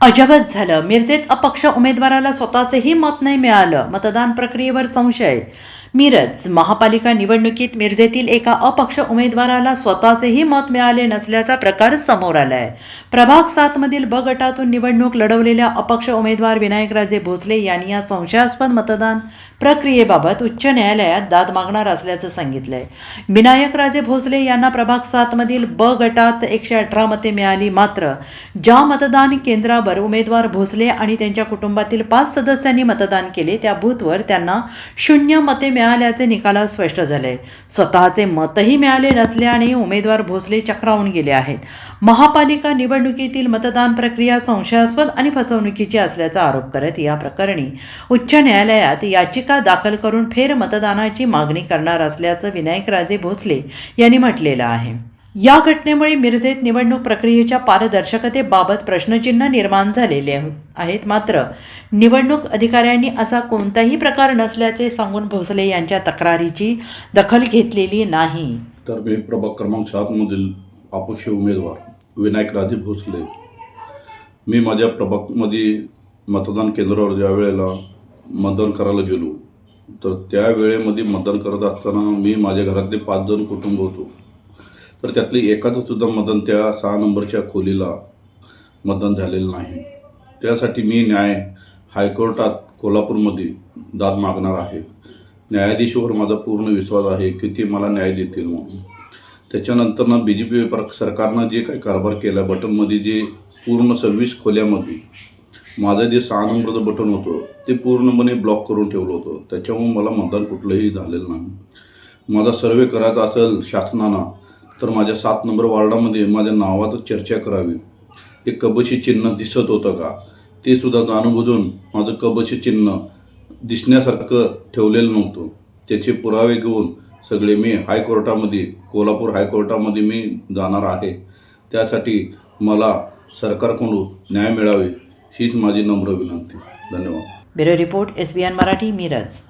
अजबच झालं. मिरजेत अपक्ष उमेदवाराला स्वतःचेही मत नाही मिळालं. मतदान प्रक्रियेवर संशय. मिरज महापालिका निवडणुकीत मिरजेतील एका अपक्ष उमेदवाराला स्वतःचेही मत मिळाले नसल्याचा प्रकार समोर आलाय. प्रभाग 7 मधील ब गटातून निवडणूक लढवलेल्या अपक्ष उमेदवार विनायकराजे भोसले यांनी या संशयास्पद मतदान प्रक्रियेबाबत उच्च न्यायालयात दाद मागणार असल्याचं सांगितलंय. विनायकराजे भोसले यांना प्रभाग 7 मधील ब गटात 118 मते मिळाली. मात्र ज्या मतदान केंद्रावर उमेदवार भोसले आणि त्यांच्या कुटुंबातील 5 सदस्यांनी मतदान केले त्या बूथवर त्यांना 0 मते मिळाल्याचे निकालात स्पष्ट झाले. स्वतःचे मतही मिळाले नसल्याने उमेदवार भोसले चक्रावून गेले आहेत. महापालिका निवडणुकीतील मतदान प्रक्रिया संशयास्पद आणि फसवणुकीची असल्याचा आरोप करत या प्रकरणी उच्च न्यायालयात याचिका दाखल करून फेर मतदानाची मागणी करणार असल्याचं विनायकराजे भोसले यांनी म्हटलेलं आहे. या घटनेमुळे मिरजेत निवडणूक प्रक्रियेच्या पारदर्शकतेबाबत प्रश्नचिन्ह निर्माण झालेले आहेत. मात्र निवडणूक अधिकाऱ्यांनी असा कोणताही प्रकार नसल्याचे सांगून भोसले यांच्या तक्रारीची दखल घेतलेली नाही. तर मी प्रभाग क्रमांक 7 मधील अपक्ष उमेदवार विनायकराजे भोसले. मी माझ्या प्रभागमध्ये मतदान केंद्रावर ज्या वेळेला मतदान करायला गेलो तर त्या वेळेमध्ये मतदान करत असताना मी माझ्या घरातले 5 जण कुटुंब होतो. तर त्यातले एकाचं सुद्धा मतदान त्या 6 नंबरच्या खोलीला मतदान झालेलं नाही. त्यासाठी मी हायकोर्टात कोल्हापूरमध्ये दाद मागणार आहे. न्यायाधीशावर माझा पूर्ण विश्वास आहे की ते मला न्याय देतील म्हणून. त्याच्यानंतर BJP सरकारनं जे काही कारभार केला, बटनमध्ये जे पूर्ण 26 खोल्यामध्ये माझं जे 6 नंबरचं बटन होतं ते पूर्णपणे ब्लॉक करून ठेवलं होतं. त्याच्यामुळे मला मतदान कुठलंही झालेलं नाही. माझा सर्वे करायचा असेल शासनानं तर माझ्या 7 नंबर वार्डामध्ये माझ्या नावाचं चर्चा करावी. एक कबशी चिन्ह दिसत होतं का ते सुद्धा जाणून माझं कबशी चिन्ह दिसण्यासारखं ठेवलेलं नव्हतं. त्याचे पुरावे घेऊन सगळे मी कोल्हापूर हायकोर्टामध्ये मी जाणार आहे. त्यासाठी मला सरकारकडून न्याय मिळावे हीच माझी नम्र विनंती. धन्यवाद. Bureau report SBN Marathi, Miraj.